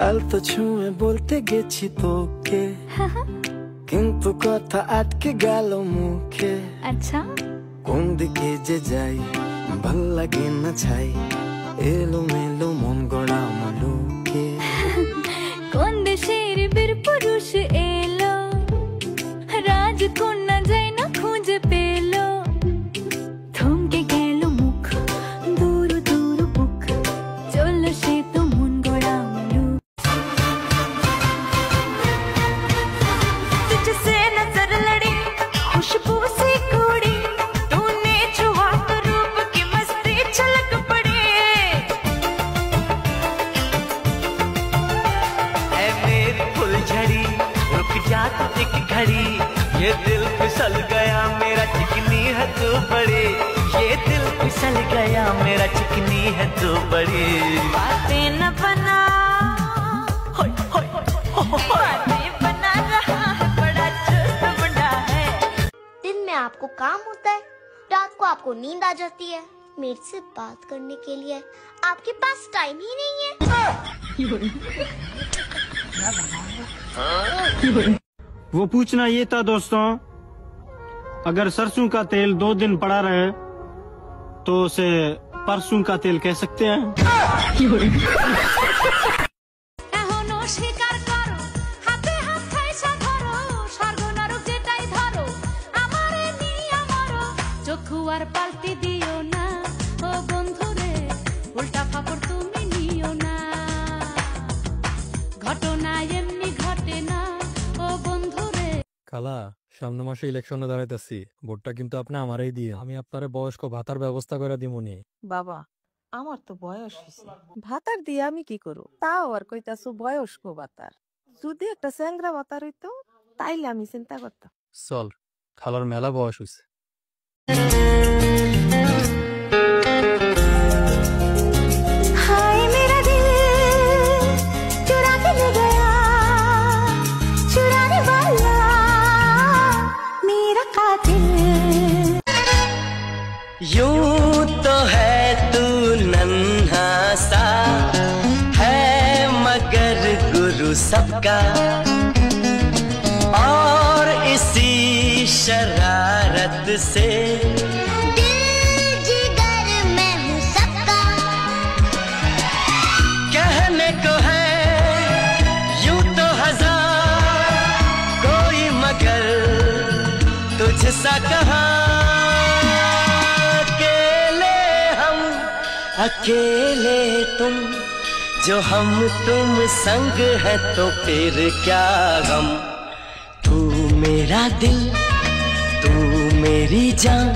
কাল তো ছুঁয়ে বলতে গেছি তোকে, কিন্তু কথা আটকে গেল মুখে। আচ্ছা, কোন দিকে যে যাই ভাল লাগে না ছাই, এলো মেলো মন গড়া মলুকে। কোন দেশের বীর পুরুষ এলো, রাজকন্যা যাই না খুঁজে পেলো। থমকে গেল মুখ, দূর দূর বুক, চললো সে তো মন গড়া মলুক। तुझसे नजर लड़ी खुशबू सी कुड़ी, तूने छुआ तो रूप की मस्ती छलक पड़ी। ऐ मेरी फुलझड़ी रुक जा तो एक घड़ी, ये दिल फिसल गया मेरा चिकनी है तू बड़ी, ये दिल फिसल गया मेरा चिकनी है तू बड़ी। बातें न बना, होय होय बातें बना रहा है, बड़ा चुस्त बड़ा है। दिन में आपको काम होता है, रात को आपको नींद आ जाती है, मेरे से बात करने के लिए आपके पास टाइम ही नहीं है। वो पूछना ये था दोस्तों, अगर सरसों का तेल 2 दिन पड़ा रहे तो उसे परसों का तेल कह सकते हैं। এখনো স্বীকার করো, হাতে হাত খাইছা ধরো, স্বর্গ নরক যেটাই ধরো, আমারে নিয়া মরো। চক্ষু আর পাল্টি দিও না ও বন্ধুরে, উল্টা ফাপড় তুমি নিও না। ঘটনা এমনি ঘটে না ও বন্ধুরে। খালা, সামনে মাসে ইলেকশনে দাঁড়াইতেছি, ভোটটা কিন্তু আপনি আমারই দিয়ে, আমি আপনারে বয়স্ক ভাতার ব্যবস্থা করে দিমুনি। বাবা, আমার তো বয়স হয়েছে, ভাতার দিয়ে আমি কি করব? তাও আর কইতাছো বয়স্ক ভাতার। যদি একটা স্যাংরা ভাতার হইতো তাইলে আমি চিন্তা করতাম। চল, খালার মেলা বয়স হয়েছে। हाय मेरा दिल चुरा के ले गया, चुराने वाला मेरा कातिल। यूं तो है तू नन्हा सा, है मगर गुरु सबका, और इसी शरारत से दिल जिगर मैं हूँ सबका। कहने को है यूं तो हजार, कोई मगर तुझसा कहाँ। अकेले हम अकेले तुम, जो हम तुम संग है तो फिर क्या गम। तू मेरा दिल, तू मेरी जान,